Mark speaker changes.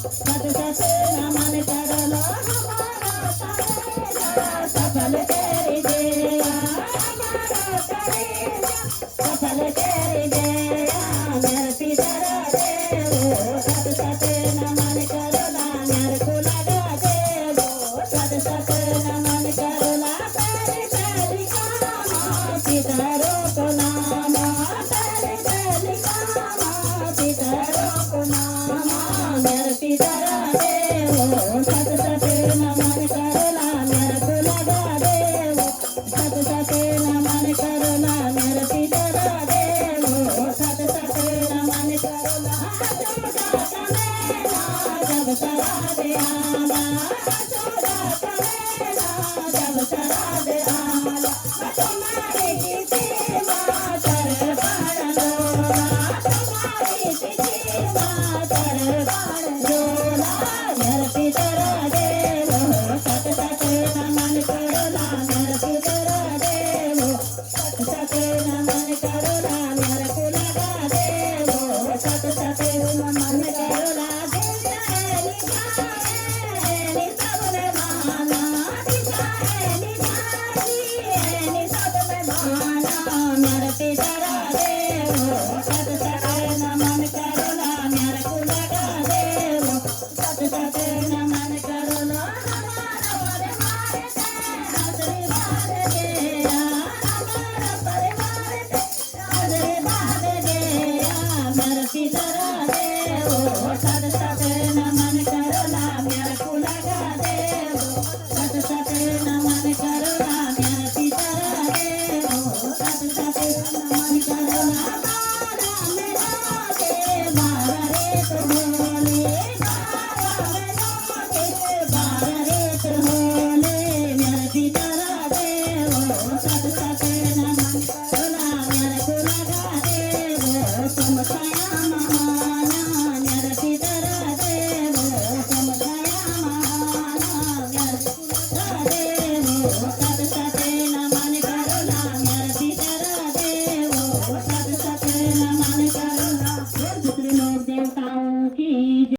Speaker 1: सत सत नमन कर लो हमारा करेगा सफल तेरी जया हमारा करेगा सफल तेरी जया मेरे पितरा देवो सत सत नमन कर ला मेरे को लगा देवो सत सत नमन कर ला तेरी तेरी कामा पितरों को नामा तेरी तेरी कामा पितरों को नामा मेरे पितरा देवो सत सत नमन कर ला मेरे को लगा देवो सत सत नमन कर ला मेरे पितरा देवो सत सत नमन कर ला चौदा कमेला जब श्राद्ध आला चौदा कमेला जब श्राद्ध आला तुम्हारी तिथि मातर बाण डोला तुम्हारी तिथि मातर बाण डोला मेरे पितरा देवो सत सत नमन कर ला मेरे पितरा देवो सत सत नमन कर ला मेरे को लगा देवो सत सत नमन कर ला दिखाए नि सब में माना दिखाए नि सब में माना मेरे पितरा देवो सत सत नमन कर ला मेरे को लगा देवो सत सत नमन कर ला हमारा परिवार से आशीर्वाद दिया हमारा परिवार से आशीर्वाद दिया मेरे पितरा देवो सत सत नमन कर ला मेरे को लगा देवो सत सत नमन कर ला मेरे पितरा देवो सत सत नमन कर ला बारा मेरा के बारा रेत होले बारा मेरा के बारा रेत होले मेरे पितरा देवो सत सत नमन कर